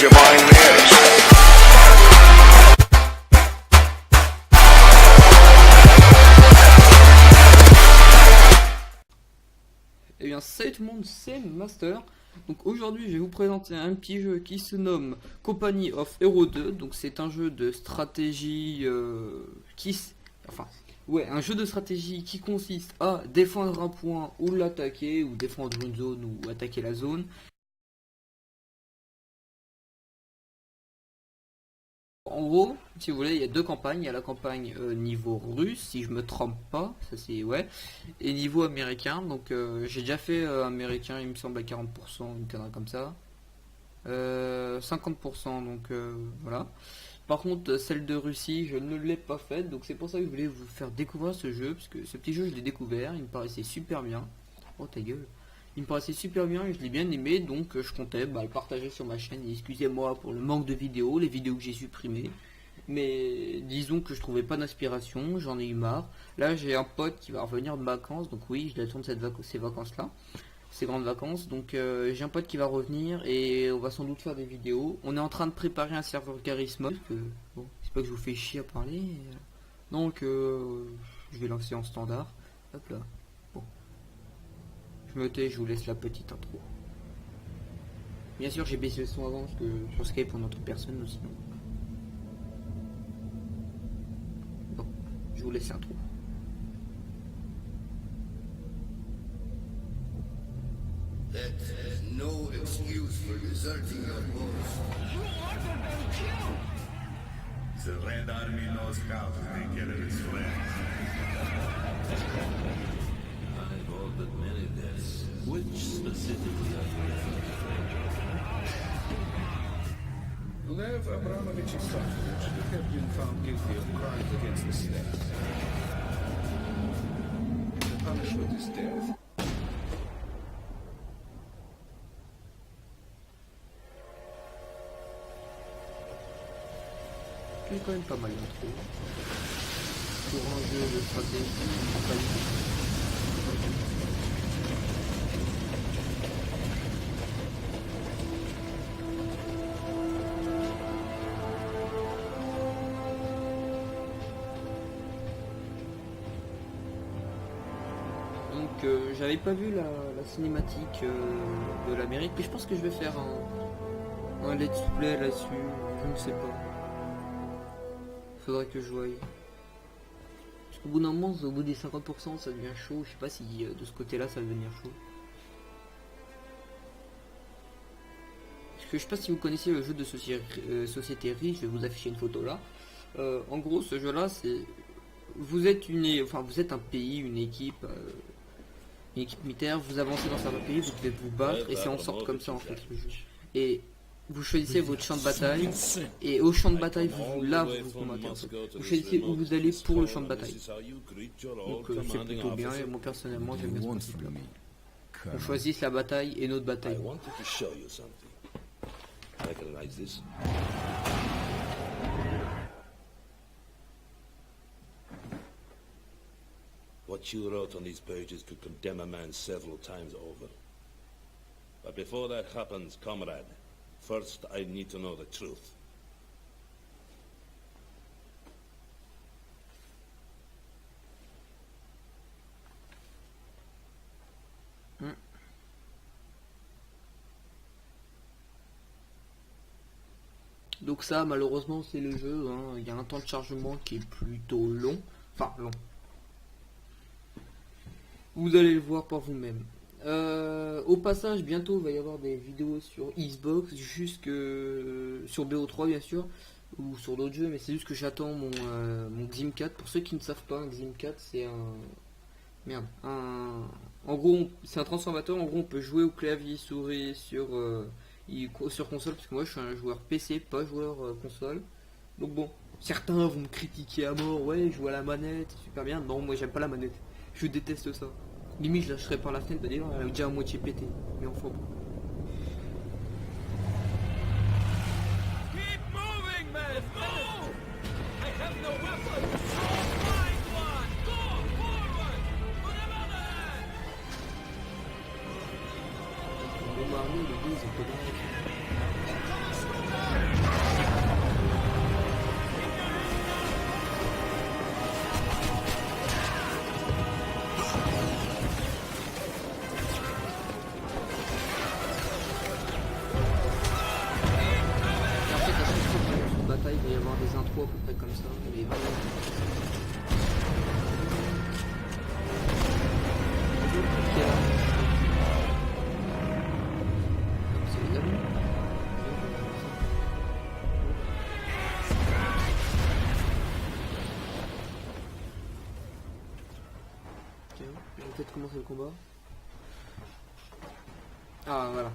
your mind is. Eh bien salut tout le monde, c'est Master. Donc aujourd'hui je vais vous présenter un petit jeu qui se nomme Company of Heroes 2. Donc c'est un jeu de stratégie un jeu de stratégie qui consiste à défendre un point ou l'attaquer, ou défendre une zone ou attaquer la zone. En gros, si vous voulez, il y a deux campagnes. Il y a la campagne niveau russe, si je me trompe pas, ça c'est ouais, et niveau américain. Donc j'ai déjà fait américain, il me semble à 40%, une connerie comme ça. 50%, donc voilà. Par contre, celle de Russie, je ne l'ai pas faite, donc c'est pour ça que je voulais vous faire découvrir ce jeu, parce que ce petit jeu, je l'ai découvert, il me paraissait super bien. Oh ta gueule. Il me paraissait super bien et je l'ai bien aimé, donc je comptais le partager sur ma chaîne. Et excusez-moi pour le manque de vidéos, les vidéos que j'ai supprimées. Mais disons que je trouvais pas d'inspiration, j'en ai eu marre. Là j'ai un pote qui va revenir de vacances, donc oui, je l'attends de ces vacances-là. Ces grandes vacances, donc j'ai un pote qui va revenir et on va sans doute faire des vidéos. On est en train de préparer un serveur Charisma, parce que bon, c'est pas que je vous fais chier à parler. Donc je vais lancer en standard. Hop là. Bon. Je me tais, je vous laisse la petite intro. Bien sûr j'ai baissé le son avant parce que sur Skype on n'entend personne aussi. Bon, je vous laisse l'intro. That is no excuse for deserting your post. The Red Army knows how to take care of its friends. I've ordered many deaths. Which specifically are you referring to? Lev Abramovich Isakhovich have been found guilty of crimes against the state. The punishment is death. C'est quand même pas mal l'intro. Pour un jeu de stratégie, pas du tout. Donc j'avais pas vu la cinématique de l'Amérique, mais je pense que je vais faire un let's play là-dessus, je ne sais pas. Faudrait que je voie. Parce qu'au bout d'un moment, au bout des 50%, ça devient chaud. Je sais pas si de ce côté-là, ça va devenir chaud. Parce que je sais pas si vous connaissez le jeu de société riche. Je vais vous afficher une photo là. En gros, ce jeu-là, c'est vous êtes un pays, une équipe militaire. Vous avancez dans certains pays, vous devez vous battre et c'est en sorte comme ça en fait le jeu. Et vous choisissez votre champ de bataille et au champ de bataille vous combattez. Vous choisissez où vous allez pour le champ de bataille. Donc c'est plutôt bien et moi personnellement j'aime bien ce principe-là. On choisit la bataille et notre bataille. What you wrote on these pages could condemn a man several times over. But before that happens, comrade, first I need to know the truth. Donc ça malheureusement c'est le jeu, hein. Il y a un temps de chargement qui est plutôt long. Enfin long. Vous allez le voir par vous-même. Au passage, bientôt il va y avoir des vidéos sur Xbox, jusque sur BO3 bien sûr, ou sur d'autres jeux, mais c'est juste que j'attends mon Xim 4. Pour ceux qui ne savent pas, un Xim 4 c'est en gros c'est un transformateur. En gros on peut jouer au clavier souris sur console, parce que moi je suis un joueur PC, pas joueur console. Donc bon, certains vont me critiquer à mort, ouais je joue à la manette, c'est super bien. Non, moi j'aime pas la manette, je déteste ça. Limite je lâcherais par la fenêtre, d'ailleurs elle est déjà à moitié pétée, mais enfin bon. y avoir des intros à peu près comme ça. Mais voilà. C'est les amis. Ok, je vais peut-être commencer le combat. Ah voilà.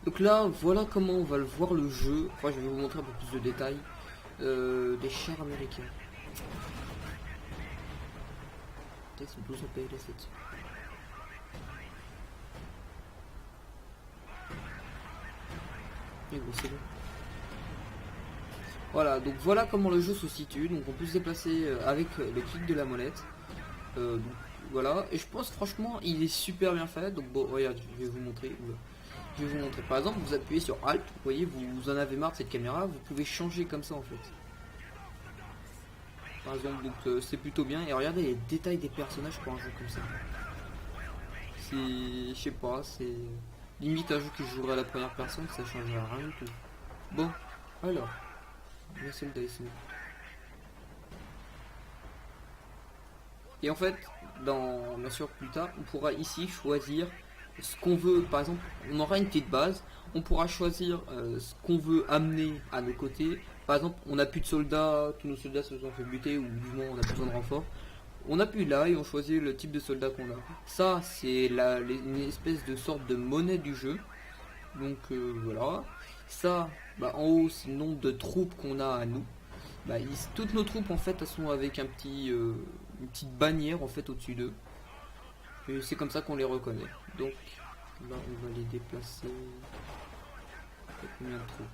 Donc là, voilà comment on va le voir le jeu. Enfin, je vais vous montrer un peu plus de détails des chars américains. Ils sont tous en PLS là-dessus. Et bon, c'est bon. Voilà, donc voilà comment le jeu se situe. Donc on peut se déplacer avec le clic de la molette. Donc, voilà, et je pense franchement il est super bien fait. Donc bon, regarde, je vais vous montrer. Je vais vous montrer. Par exemple, vous appuyez sur Alt, vous voyez, vous en avez marre de cette caméra, vous pouvez changer comme ça en fait. Par exemple, donc c'est plutôt bien. Et regardez les détails des personnages pour un jeu comme ça. C'est, je sais pas, c'est limite un jeu que je jouerais à la première personne, ça changerait rien du tout. Bon, alors, les soldats ici. Et en fait, bien sûr plus tard, on pourra ici choisir ce qu'on veut. Par exemple, on aura une petite base, on pourra choisir ce qu'on veut amener à nos côtés. Par exemple, on n'a plus de soldats, tous nos soldats se sont fait buter, ou du moins on a besoin de renfort. On appuie là et on choisit le type de soldat qu'on a. Ça, c'est une espèce de sorte de monnaie du jeu. Donc voilà. Ça, bah, en haut, c'est le nombre de troupes qu'on a à nous. Bah, toutes nos troupes en fait, elles sont avec une petite bannière en fait au-dessus d'eux. Et c'est comme ça qu'on les reconnaît. Donc là, on va les déplacer. Il y a combien de troupes?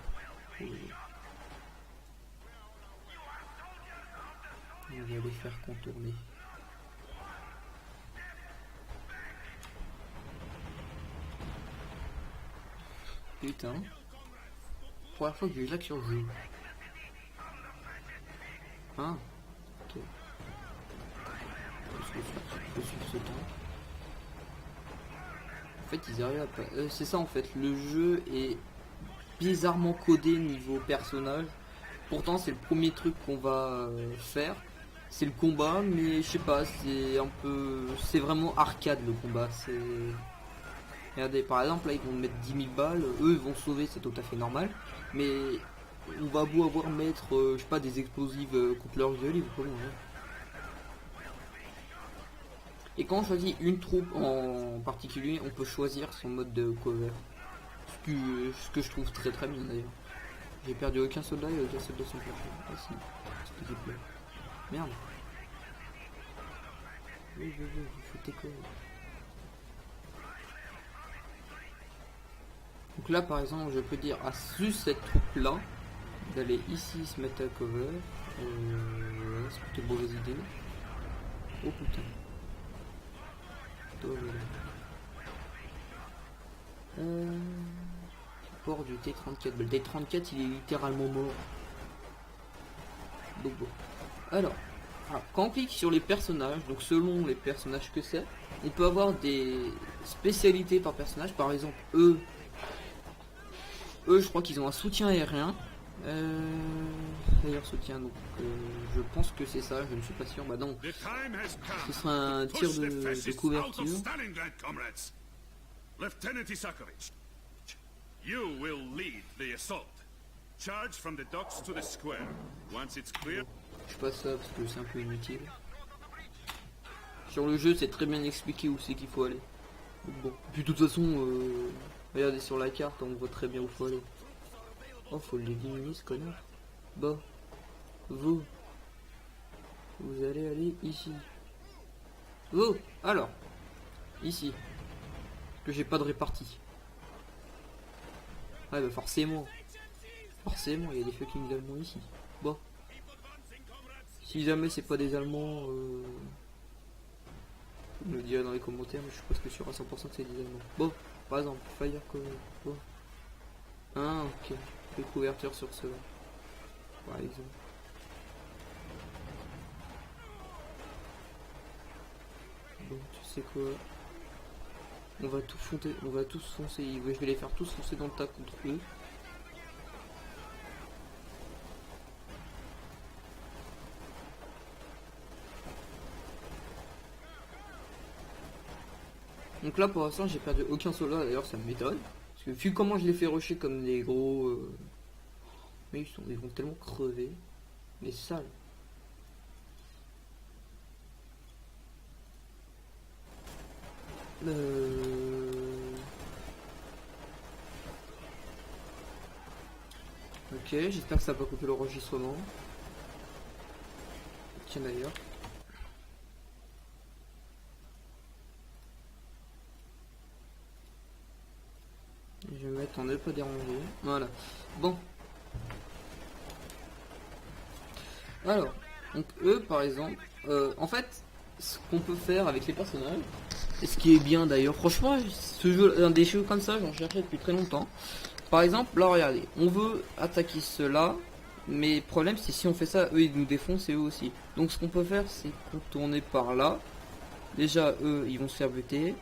On va les faire contourner. Putain. Première fois que j'ai là sur le jeu. Ah. Ok. Je vais suivre ce temps. En fait, ils arrivent à... c'est ça en fait. Le jeu est bizarrement codé niveau personnage. Pourtant, c'est le premier truc qu'on va faire. C'est le combat, mais je sais pas, c'est un peu... C'est vraiment arcade le combat. C'est... Regardez, par exemple, là, ils vont mettre 10 000 balles. Eux, ils vont sauver, c'est tout à fait normal. Mais on va beau avoir mettre, je sais pas, des explosifs contre leur gueule, ils vont pas mourir. Et quand on choisit une troupe en particulier, on peut choisir son mode de cover. Ce que je trouve très très bien d'ailleurs. J'ai perdu aucun soldat et aucun soldat sont perdu. Ah si, s'il te plaît. Merde. Oui, vous foutez quoi? Donc là par exemple, je peux dire à juste cette troupe là d'aller ici se mettre à cover. Voilà, c'est plutôt une mauvaise idée. Oh putain. Port du T-34. Le T-34 il est littéralement mort. Donc bon. Alors, quand on clique sur les personnages, donc selon les personnages que c'est, on peut avoir des spécialités par personnage. Par exemple, eux je crois qu'ils ont un soutien aérien. D'ailleurs soutien, donc je pense que c'est ça, je ne suis pas sûr. Bah non, ce sera un tir de couverture. Lieutenant Isakovich, you will lead the assault. Charge from the docks to the square. Once it's clear. Je passe ça parce que c'est un peu inutile. Sur le jeu, c'est très bien expliqué où c'est qu'il faut aller. Donc bon, puis de toute façon, regardez sur la carte, on voit très bien où faut aller. Oh, faut l'éliminer ce connard. Bon, vous allez aller ici. Vous, alors, ici. Que j'ai pas de répartie. Ouais, bah forcément. Forcément, il y a des fucking Allemands ici. Bon. Si jamais c'est pas des Allemands, vous me le direz dans les commentaires, mais je suis presque sûr à 100% que c'est des Allemands. Bon, par exemple, Fire Cover. Bon. Ah, ok. Des couvertures sur cela. Par exemple. Bon, tu sais quoi? On va tout foncer, on va tous foncer. Je vais les faire tous foncer dans le tas contre eux. Donc là pour l'instant j'ai perdu aucun soldat, d'ailleurs ça m'étonne. Parce que vu comment je les fais rusher comme des gros... Mais ils vont tellement crever. Mais sales. Ok, j'espère que ça va pas couper l'enregistrement. Tiens d'ailleurs. Je vais mettre en ne pas déranger. Voilà. Bon. Alors, donc eux par exemple, en fait, ce qu'on peut faire avec les personnages, et ce qui est bien d'ailleurs, franchement, ce jeu, un des jeux comme ça, j'en cherchais depuis très longtemps. Par exemple, là regardez, on veut attaquer ceux-là, mais le problème c'est si on fait ça, eux ils nous défoncent et eux aussi. Donc ce qu'on peut faire, c'est contourner par là. Déjà, eux, ils vont se faire buter.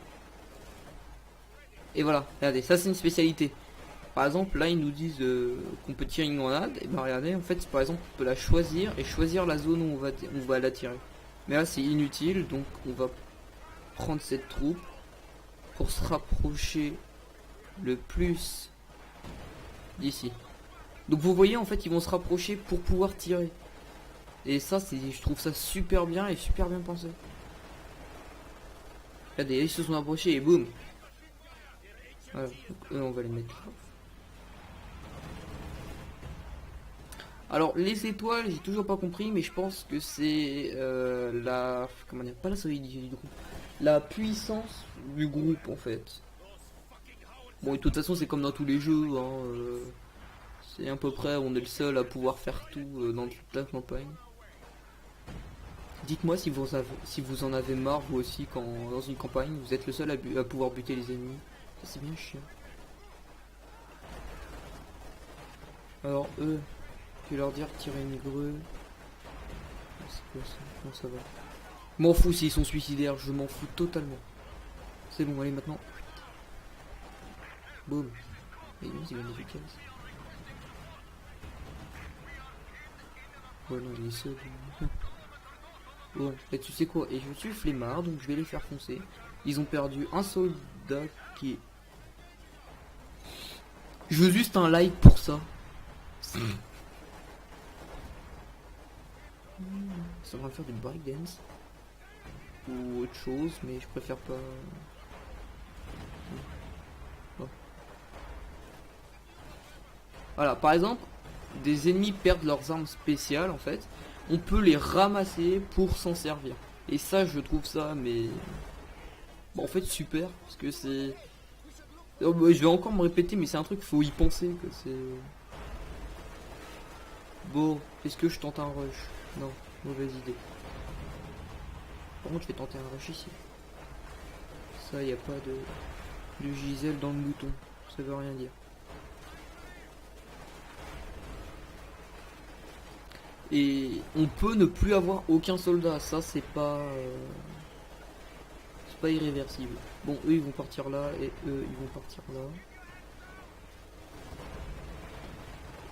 Et voilà, regardez, ça c'est une spécialité. Par exemple, là ils nous disent qu'on peut tirer une grenade. Et ben regardez, en fait, par exemple, on peut la choisir et choisir la zone où on va la tirer. Mais là c'est inutile, donc on va prendre cette troupe pour se rapprocher le plus d'ici. Donc vous voyez, en fait, ils vont se rapprocher pour pouvoir tirer. Et ça, je trouve ça super bien et super bien pensé. Regardez, ils se sont approchés et boum. Voilà, donc eux on va les mettre. Alors les étoiles, j'ai toujours pas compris, mais je pense que c'est la, comment dire, pas la solidité du groupe, la puissance du groupe en fait. Bon, et de toute façon c'est comme dans tous les jeux, hein, c'est à peu près, on est le seul à pouvoir faire tout dans toute la campagne. Dites-moi si vous en avez marre vous aussi quand dans une campagne vous êtes le seul à pouvoir buter les ennemis. Ça c'est bien chiant. Alors eux, je vais leur dire tirer une grue. C'est quoi ça? Comment ça va? M'en fous s'ils sont suicidaires, je m'en fous totalement. C'est bon, allez maintenant. Boum. Et c'est bien efficace. Ouais non, il est seul. Bon, et tu sais quoi? Et je suis flemmard, donc je vais les faire foncer. Ils ont perdu un soldat qui est... Je veux juste un like pour ça. Ça va faire du breakdance ou autre chose, mais je préfère pas. Bon. Voilà, par exemple, des ennemis perdent leurs armes spéciales en fait. On peut les ramasser pour s'en servir. Et ça, je trouve ça, mais bon, en fait, super parce que c'est. Je vais encore me répéter, mais c'est un truc, faut y penser que c'est. Bon, est-ce que je tente un rush? Non, mauvaise idée. Par contre, je vais tenter un rush ici. Ça, y a pas de giselle dans le bouton. Ça veut rien dire. Et on peut ne plus avoir aucun soldat. Ça, c'est pas irréversible. Bon, eux, ils vont partir là et eux, ils vont partir là.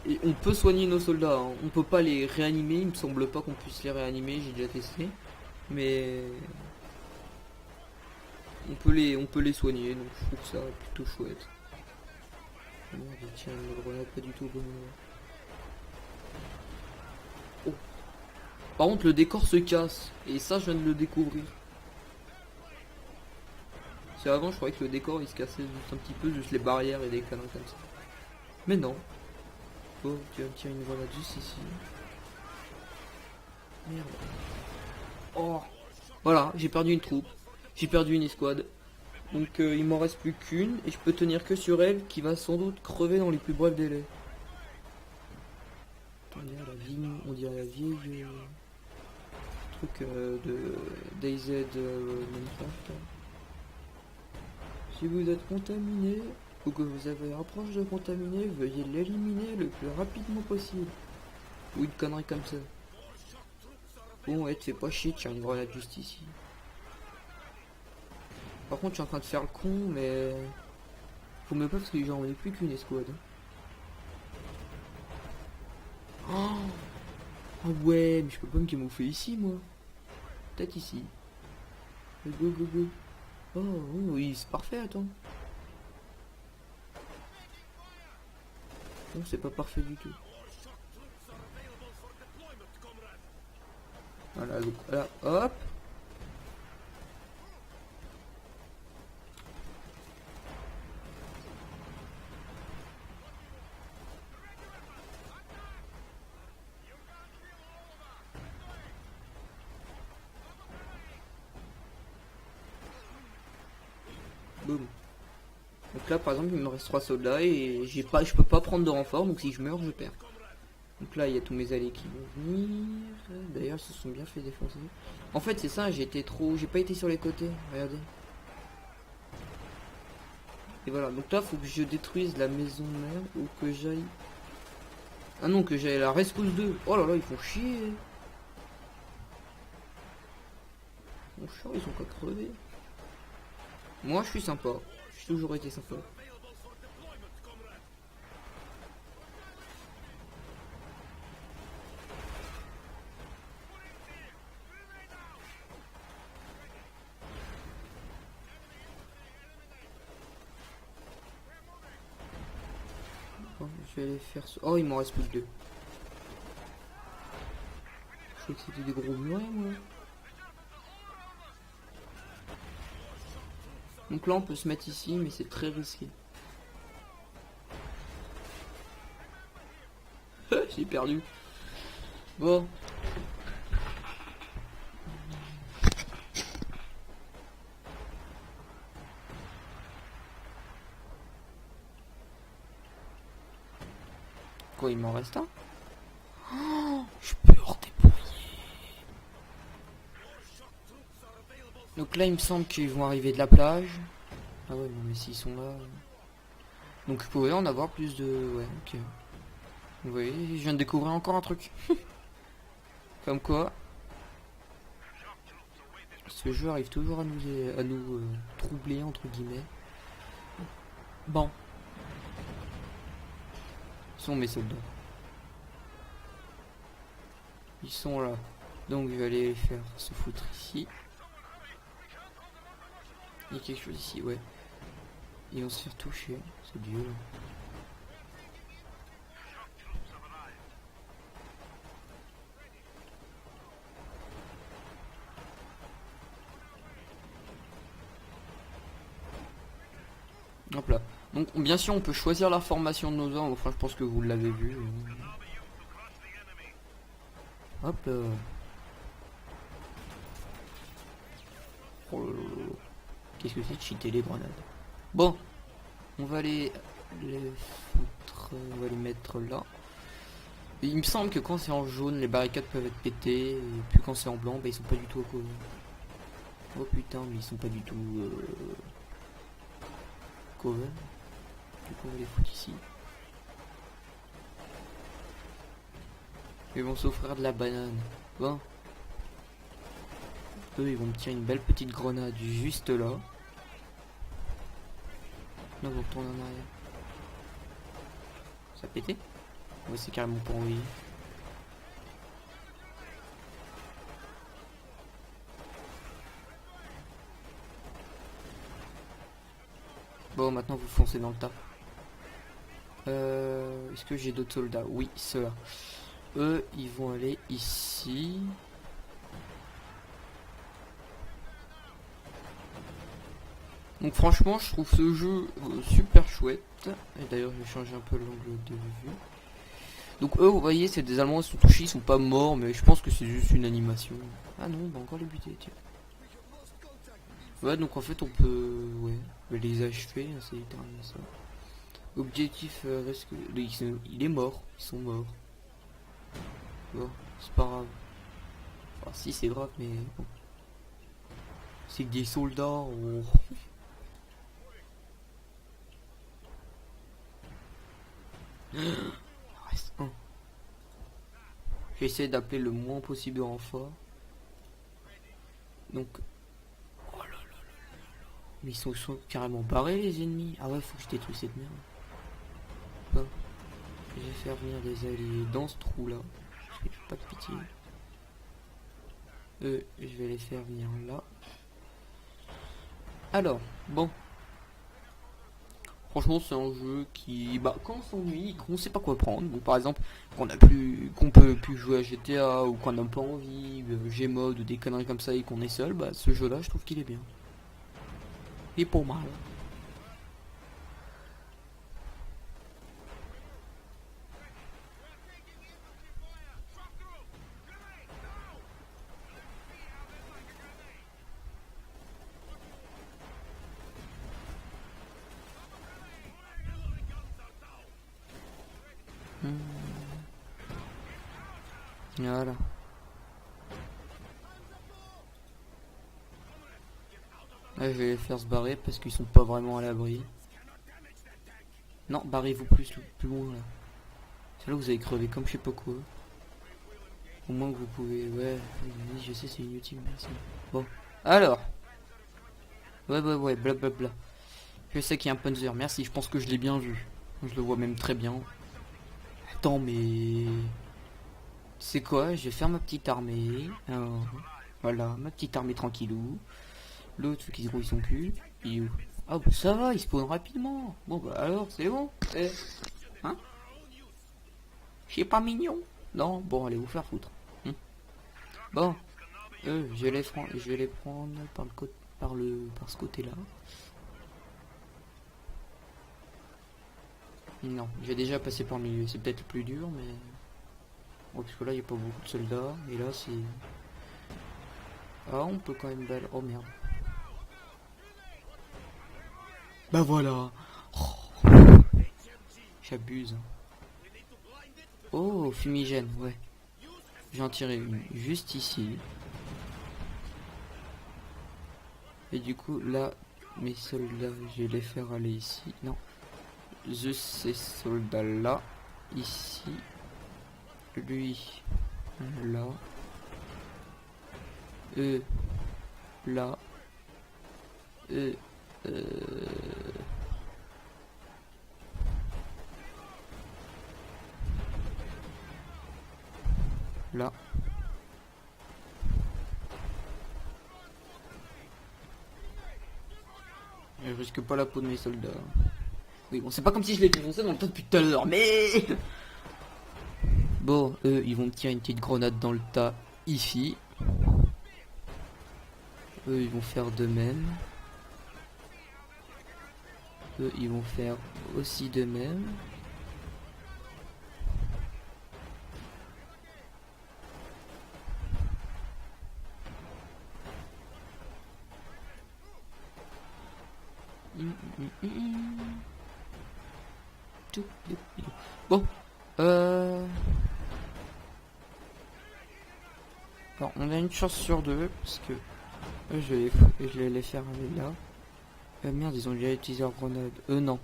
Et on peut soigner nos soldats, hein. On peut pas les réanimer, il me semble pas qu'on puisse les réanimer, j'ai déjà testé. Mais on peut les soigner, donc je trouve ça plutôt chouette. Merde, tiens, une grenade pas du tout au bon moment. Oh. Par contre le décor se casse, et ça je viens de le découvrir. C'est avant je croyais que le décor il se cassait juste un petit peu, juste les barrières et des conneries comme ça. Mais non. Oh, tu vas me tirer une grenade juste ici. Merde. Oh. Voilà, j'ai perdu une troupe. J'ai perdu une escouade. Donc il m'en reste plus qu'une. Et je peux tenir que sur elle qui va sans doute crever dans les plus brefs délais. On dirait la vieille truc de DayZ Minecraft. Si vous êtes contaminé ou que vous avez approche de contaminé, veuillez l'éliminer le plus rapidement possible. Ou une connerie comme ça. Bon, ouais, te fais pas chier, tiens une grenade juste ici. Par contre, je suis en train de faire le con, mais faut même pas parce que j'en ai plus qu'une escouade. Oh, oh ouais, mais je peux pas me camoufler ici, moi. Peut-être ici. Go, go, go. Oh, oui, c'est parfait, attends. Non, c'est pas parfait du tout. Voilà, donc là, hop. Boum. Donc là par exemple il me reste 3 soldats et je peux pas prendre de renfort, donc si je meurs je perds. Donc là il y a tous mes alliés qui vont venir. D'ailleurs ils se sont bien fait défoncer. En fait c'est ça, j'ai pas été sur les côtés, regardez. Et voilà, donc là faut que je détruise la maison mère ou que j'aille. Ah non, que j'aille à la rescousse 2. Oh là là, ils font chier. Mon chat, ils sont pas crevés. Moi je suis sympa, j'ai toujours été sympa. Bon, je vais aller faire ça. Oh, il m'en reste plus que 2. Je crois que c'était des gros murets moi. Donc là on peut se mettre ici mais c'est très risqué. J'ai perdu. Bon. Quoi, il m'en reste un? Oh, je peux leur dépouiller. Donc là il me semble qu'ils vont arriver de la plage. Ah ouais non mais s'ils sont là. Donc je pourrais en avoir plus de. Ouais ok. Vous voyez, je viens de découvrir encore un truc. Comme quoi. Ce jeu arrive toujours à nous troubler entre guillemets. Bon. Où sont mes soldats? Ils sont là. Donc je vais aller les faire se foutre ici. Il y a quelque chose ici, ouais. Ils vont se faire toucher. C'est Dieu là. Hop là. Donc bien sûr on peut choisir la formation de nos hommes, enfin je pense que vous l'avez vu. Hop là. Oh là là. Qu'est-ce que c'est de cheater les grenades? Bon, on va les foutre, on va les mettre là. Et il me semble que quand c'est en jaune, les barricades peuvent être pétées, et puis quand c'est en blanc, bah, ils sont pas du tout au cover. Oh putain, mais ils sont pas du tout cover. Du coup on va les foutre ici. Ils vont s'offrir de la banane. Bon. Eux ils vont me tirer une belle petite grenade juste là. Là on retourne en arrière. Ça a pété? Ouais c'est carrément pas envoyé. Bon maintenant vous foncez dans le tas. Est-ce que j'ai d'autres soldats? Oui, ceux-là. Eux ils vont aller ici. Donc franchement je trouve ce jeu super chouette. Et d'ailleurs je vais changer un peu l'angle de vue. Donc eux vous voyez c'est des Allemands, ils sont touchés, ils sont pas morts, mais je pense que c'est juste une animation. Ah non on va encore les buter tiens. Ouais donc en fait on peut les achever, hein, c'est littéralement ça. Objectif rescue. Il est mort, ils sont morts. Bon, c'est pas grave. Enfin si c'est grave mais bon. C'est que des soldats oh. Reste un. J'essaie d'appeler le moins possible de renfort. Donc. Oh là là là là. Mais ils sont carrément barrés les ennemis. Ah ouais faut que je détruise cette merde. Bon. Je vais faire venir des alliés dans ce trou là. Je fais pas de pitié. Je vais les faire venir là. Alors, bon. Franchement, c'est un jeu qui, bah, quand on s'ennuie, qu'on sait pas quoi prendre, donc, par exemple, qu'on peut plus jouer à GTA ou qu'on n'a pas envie, Gmod ou des conneries comme ça et qu'on est seul, bah, ce jeu-là, je trouve qu'il est bien. Il est pas mal. Voilà. Là, je vais les faire se barrer parce qu'ils sont pas vraiment à l'abri. Non, barrez-vous plus loin là. C'est là que vous allez crever comme je sais pas quoi. Au moins que vous pouvez. Ouais, oui, je sais, c'est inutile, merci. Bon. Alors. Ouais, blablabla. Je sais qu'il y a un Panzer, merci, je pense que je l'ai bien vu. Je le vois même très bien. Attends, mais... C'est quoi? Je vais faire ma petite armée. Alors, voilà, ma petite armée tranquillou. L'autre, faut qu'il grouille son cul. Il est où? Ah bah ça va, il spawn rapidement. Bon bah alors, c'est bon. Eh. Hein? Je suis pas mignon. Non, bon, allez vous faire foutre. Bon, je vais les prendre par le côté, par ce côté-là. Non, j'ai déjà passé par le milieu. C'est peut-être le plus dur, mais bon, parce que là, il n'y a pas beaucoup de soldats. Et là, c'est... Ah, on peut quand même balle. Oh merde. Bah voilà. Oh. J'abuse. Oh, fumigène, ouais. J'en tirerai une juste ici. Et du coup, là, mes soldats, je vais les faire aller ici. Non. Ces soldats là, ici. Lui, là. Eux, là. Eux, là. Je risque pas la peau de mes soldats. Oui, bon, c'est pas comme si je les défonçais dans le tas depuis tout à l'heure, mais... Bon, eux, ils vont me tirer une petite grenade dans le tas, ici. Eux, ils vont faire de même. Eux, ils vont faire aussi de même. Bon, alors on a une chance sur deux parce que je vais les faire aller là. Merde, ils ont déjà utilisé leur grenade. Non.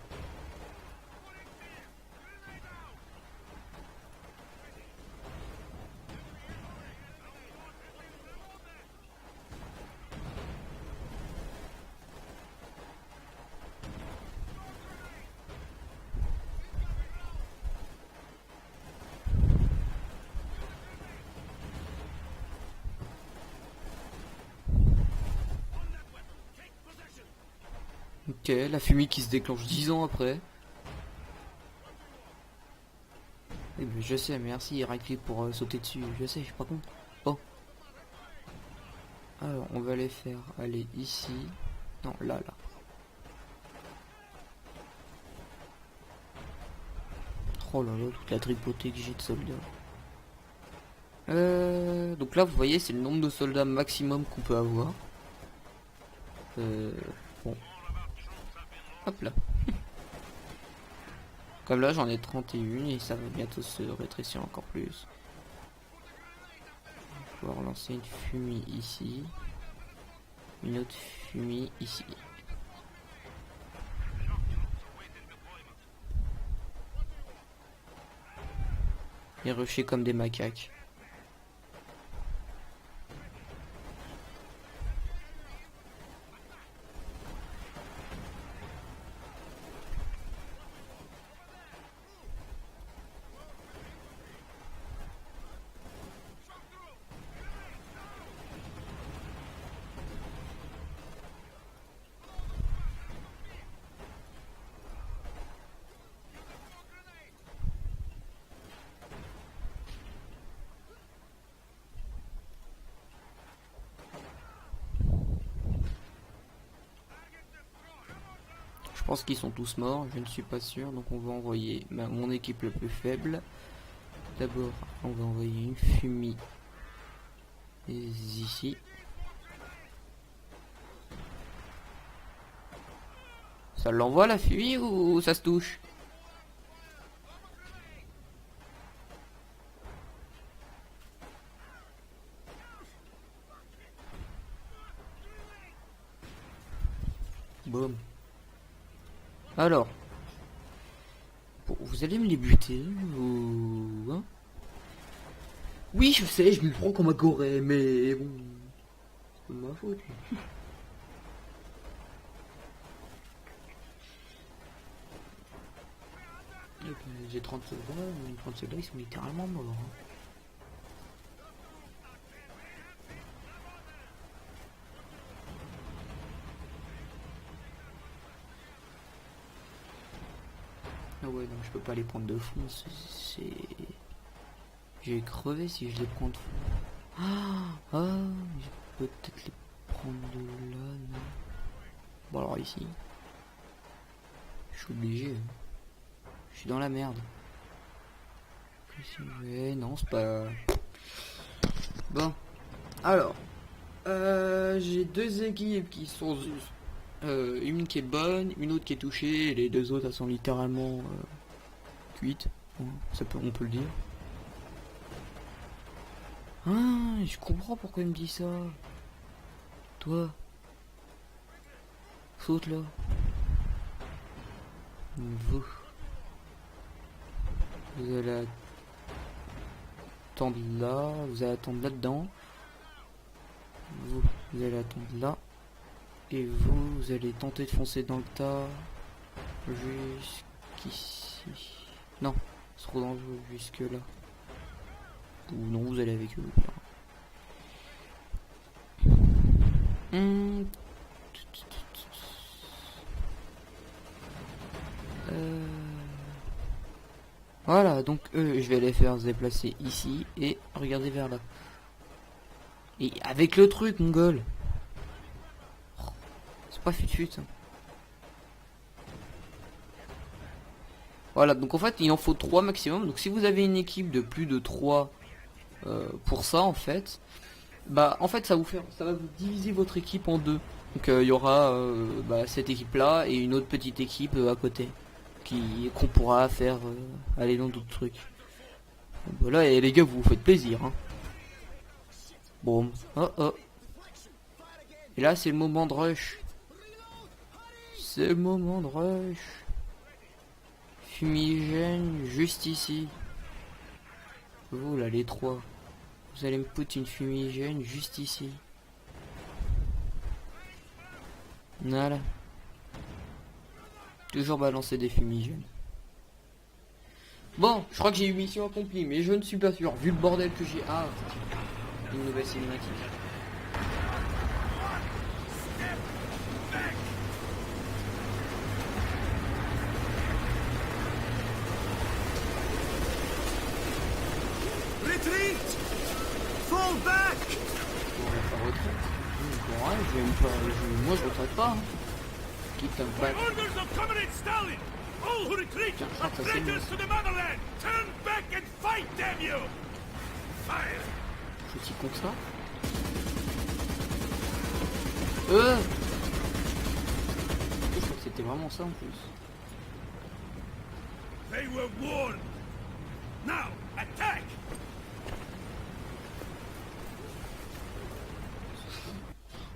Ok, la fumée qui se déclenche 10 ans après. Eh ben, je sais, merci, right-click pour sauter dessus. Je sais, je suis pas con. Bon. Alors, on va les faire aller ici. Non, là. Oh là là, toute la tripotée que j'ai de soldats. Donc là, vous voyez, c'est le nombre de soldats maximum qu'on peut avoir. Bon. Hop là. Comme là, j'en ai 31 et ça va bientôt se rétrécir encore plus. On va relancer une fumée ici. Une autre fumée ici. Et rusher comme des macaques. pense qu'ils sont tous morts, je ne suis pas sûr. Donc on va envoyer mon équipe la plus faible. D'abord, on va envoyer une fumée ici. Ça l'envoie la fumée ou ça se touche? Boum. Alors, bon, vous allez me les buter ou hein? Oui, je sais, je me prends comme un goré, mais bon, c'est ma faute. J'ai 30 soldats, les 30 soldats ils sont littéralement morts. Hein. Ah ouais, non, je peux pas les prendre de fond, c'est... Je vais crever si je les prends de fond. Ah, je peux peut-être les prendre de là, non. Bon alors ici. Je suis obligé. Je suis dans la merde. Mais non, c'est pas... Bon. Alors. J'ai deux équipes qui sont... une qui est bonne, une autre qui est touchée, et les deux autres elles sont littéralement cuites. Ça peut, on peut le dire. Ah, je comprends pourquoi il me dit ça. Toi. Saute là. Vous allez attendre là, vous allez attendre là-dedans. Vous allez attendre là. Et vous allez tenter de foncer dans le tas jusqu'ici. Non, c'est trop dangereux jusque là. Ou non, vous allez avec eux. Voilà, donc je vais les faire se déplacer ici et regarder vers là. Et avec le truc, mon gueule. C'est pas fut. Voilà, donc en fait, il en faut 3 maximum. Donc si vous avez une équipe de plus de 3 pour ça, en fait, bah en fait ça va vous diviser votre équipe en deux. Donc il y aura cette équipe-là et une autre petite équipe à côté. Qu'on pourra faire aller dans d'autres trucs. Voilà, et les gars, vous faites plaisir. Hein. Bon, oh. Et là, c'est le moment de rush. C'est le moment de rush. Fumigène, juste ici. Vous, là, les 3. Vous allez me foutre une fumigène juste ici. Voilà. Toujours balancer des fumigènes. Bon, je crois que j'ai eu mission accomplie, mais je ne suis pas sûr. Vu le bordel que j'ai... Ah, une nouvelle cinématique. Retreat! Fall back! On va faire retraite. Bon, ouais, je vais me faire... Moi, je retraite pas. Hein. Quitte un back. Orders of Comrade Stalin! All who retreat are traitors to the motherland! Turn back and fight, damn you! Fire! Petit con ça. Je crois que c'était vraiment ça en plus. They were warned! Now, attack!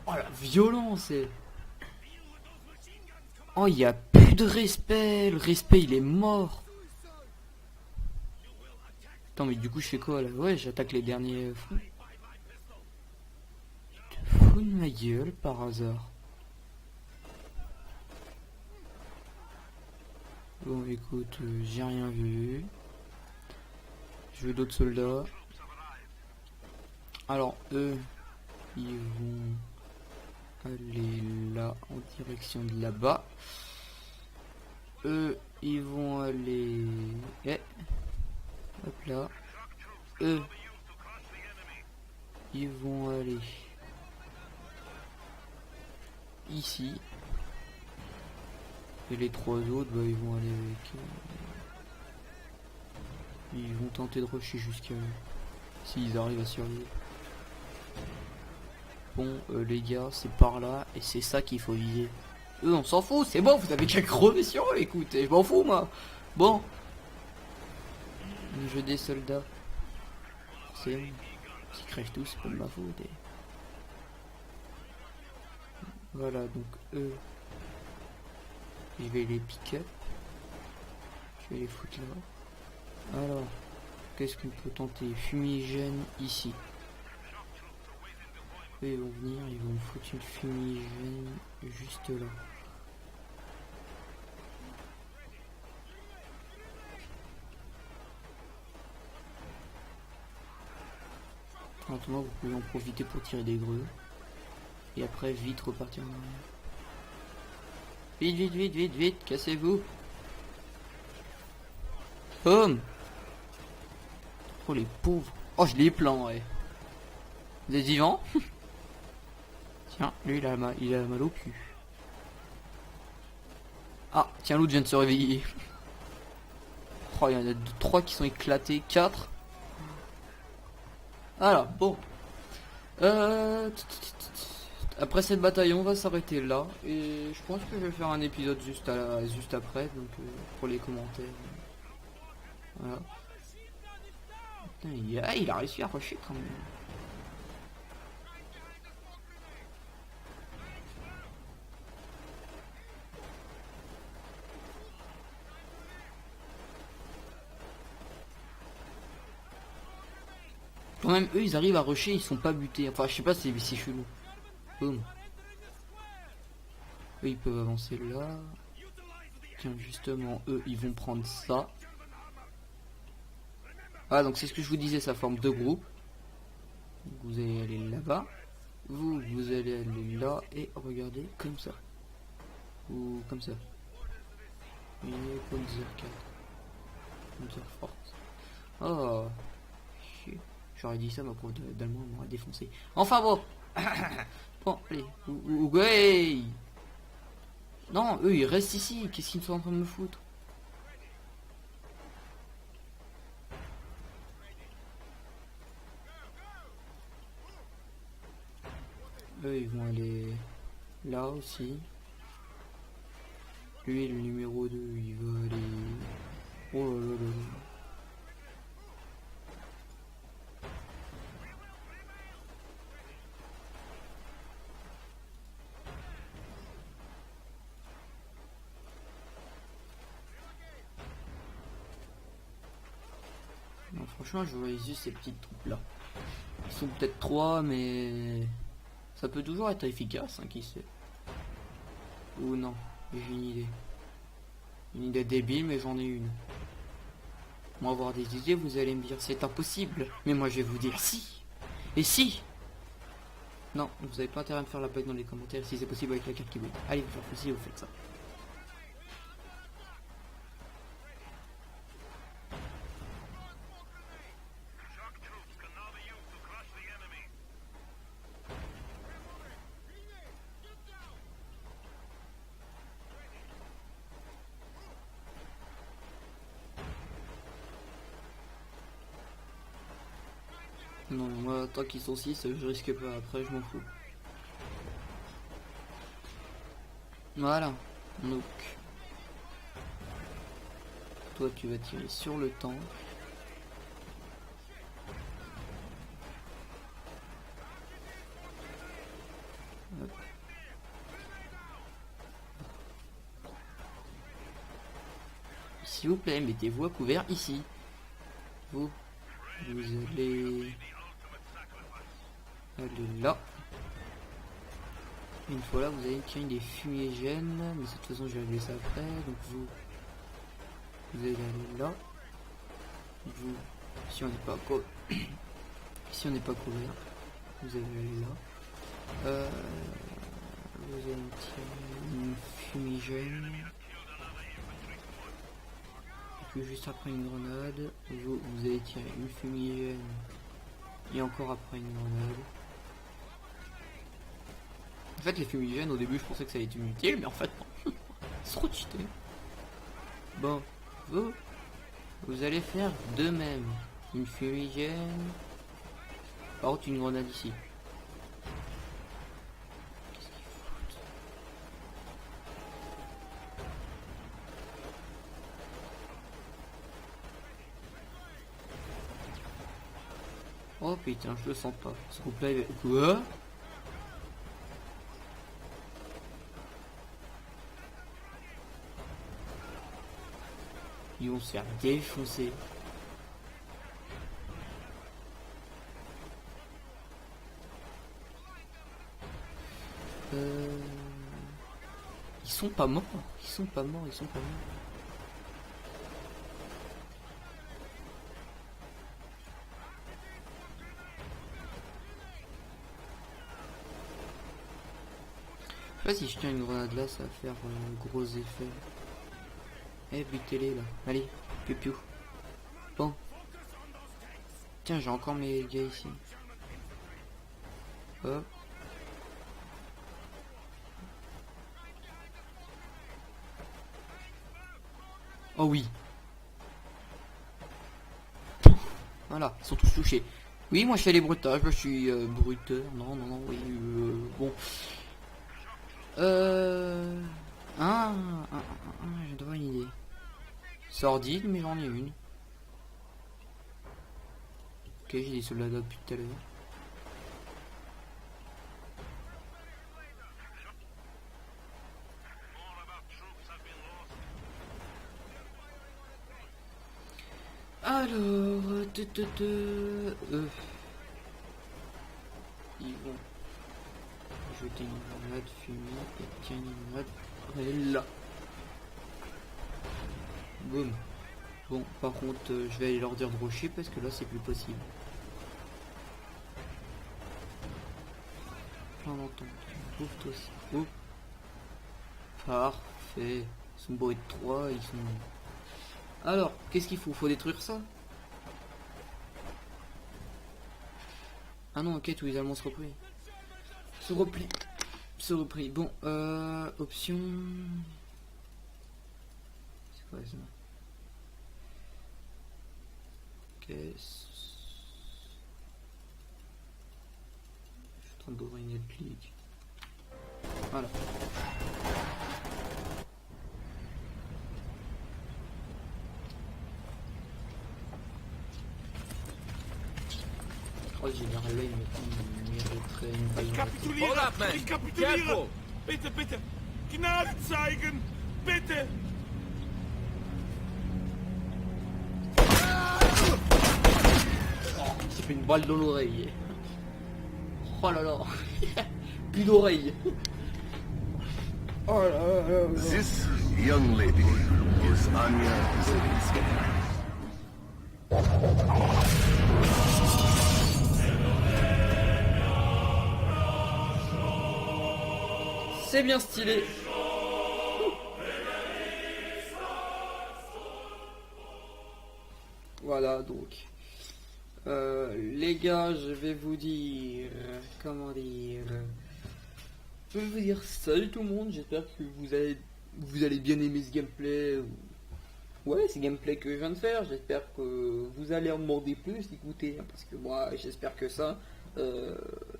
Oh la violence! Oh, il y a plus de respect. Le respect, il est mort. Attends, mais du coup, je fais quoi là? Ouais, j'attaque les derniers fous. Tu te fous de ma gueule par hasard? Bon, écoute, j'ai rien vu. Je veux d'autres soldats. Alors, eux, ils vont aller là en direction de là-bas. Eux, ils vont aller... hop là. Eux, ils vont aller ici. Et les 3 autres, bah, ils vont aller avec... ils vont tenter de rusher jusqu'à... s'ils arrivent à survivre. Bon, les gars, c'est par là, et c'est ça qu'il faut viser. Eux, on s'en fout, c'est bon, vous avez qu'à crever sur eux, écoutez, je m'en fous, moi. Bon. Le jeu des soldats. C'est bon. S'ils crèvent tous, c'est pas de ma faute. Et... voilà, donc eux... je vais les pick-up. Je vais les foutre là. Alors, qu'est-ce qu'on peut tenter? Fumigène ici. Eux, ils vont venir, ils vont me foutre une fumigène juste là. Maintenant, vous pouvez en profiter pour tirer des greux. Et après, vite repartir en arrière. Vite, vite, vite, vite, vite, cassez-vous. Boum. Oh, les pauvres. Oh, je les plains, ouais. Vous êtes vivants? Tiens, lui, il a mal au cul. Ah, tiens, l'autre vient de se réveiller. Oh, il y en a 3 qui sont éclatés. 4. Voilà, bon. Après cette bataille, on va s'arrêter là. Et je pense que je vais faire un épisode juste après. Donc, pour les commentaires. Voilà. Putain, il a réussi à rusher quand même. Quand même, eux, ils arrivent à rusher, ils sont pas butés. Enfin, je sais pas, c'est chelou. Boum. Eux, ils peuvent avancer là. Tiens, justement, eux, ils vont prendre ça. Ah, donc c'est ce que je vous disais, ça forme 2 groupes. Vous allez aller là-bas. Vous allez aller là et regardez comme ça. Ou comme ça. Et Panzer 4. Panzer forte. Oh. J'aurais dit ça, ma prof d'allemand m'aurait défoncé. Enfin bon. Bon, allez. Ouais. Non, eux ils restent ici. Qu'est-ce qu'ils sont en train de me foutre? Eux ils vont aller là aussi. Lui le numéro 2 il va aller... oh là là là là. Non, franchement, je vois juste ces petites troupes là. Ils sont peut-être 3, mais ça peut toujours être efficace, hein, qui sait. Ou non, j'ai une idée. Une idée débile, mais j'en ai une. Moi, avoir des idées, vous allez me dire c'est impossible. Mais moi, je vais vous dire si. Et si. Non, vous avez pas intérêt à me faire la blague dans les commentaires si c'est possible avec la carte qui brille. Allez, vous faire plaisir, vous faites ça. Non, moi, tant qu'ils sont 6, je risque pas. Après, je m'en fous. Voilà. Donc, toi, tu vas tirer sur le tank. Hop. S'il vous plaît, mettez-vous à couvert ici. Vous allez là. Une fois là, vous allez tirer des fumigènes, mais de toute façon, je vais régler ça après. Donc vous allez aller là. Vous, si on n'est pas si on n'est pas couvert, vous allez aller là. Vous allez tirer une fumigène. Puis juste après une grenade, vous allez tirer une fumigène et encore après une grenade. En fait les fumigènes au début je pensais que ça allait être inutile mais en fait non. C'est trop cheaté. Bon, vous allez faire de même. Une fumigène. Par contre, une grenade ici. Qu'est-ce qu'ils foutent? Oh putain, je le sens pas. Ce groupe là, il va... Quoi? Ils vont se faire défoncer. Ils sont pas morts. Ils sont pas morts. Ils sont pas morts. Je sais pas si je tiens une grenade là, ça va faire gros effet. Eh, butez-les là. Allez, piou piou. Bon. Tiens, j'ai encore mes gars ici. Hop. Oh oui. Voilà, ils sont tous touchés. Oui, moi je fais les bruitages, je suis bruiteur. Non, non, non, oui, bon. Je dois une idée. Sordide, mais j'en ai une. Ok, j'ai des soldats depuis tout à l'heure. Alors, ils vont jeter une grenade fumée et tiens une grenade. Elle est là. Boum. Bon, par contre, je vais aller leur dire de rusher parce que là, c'est plus possible. J'en entends. Ouf, toi aussi. Ouf. Parfait. Ils sont beaux et de 3, ils sont... Alors, qu'est-ce qu'il faut? Faut détruire ça? Ah non, ok, tous les Allemands se replient. Se replient. Bon, option... C'est quoi ça? Ok. Je suis en train d'ouvrir une clic. Voilà. Oh, le général là, il mériterait une balle. Kapitulieren! Hold up, man. Ich kapituliere! Careful. Bitte, bitte! Gnade zeigen! Bitte! Oh, il s'est fait une balle dans l'oreille. Oh là là. Plus d'oreille. Oh là là là là. This young lady is Anya Zelinski. C'est bien stylé. Voilà donc. Les gars, je vais vous dire... Comment dire... Je vais vous dire salut tout le monde, j'espère que vous allez bien aimer ce gameplay. Ouais, ce gameplay que je viens de faire, j'espère que vous allez en demander plus, écoutez, hein, parce que moi j'espère que ça,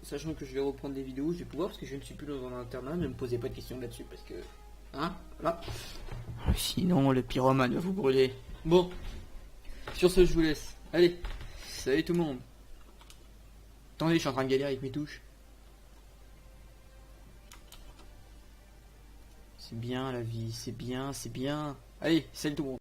sachant que je vais reprendre des vidéos, je vais pouvoir, parce que je ne suis plus dans un internat, ne me posez pas de questions là-dessus, parce que, hein, voilà. Sinon le pyromane va vous brûler. Bon, sur ce je vous laisse, allez, salut tout le monde. Attendez, je suis en train de galérer avec mes touches. C'est bien la vie, c'est bien, c'est bien. Allez, salut tout le monde.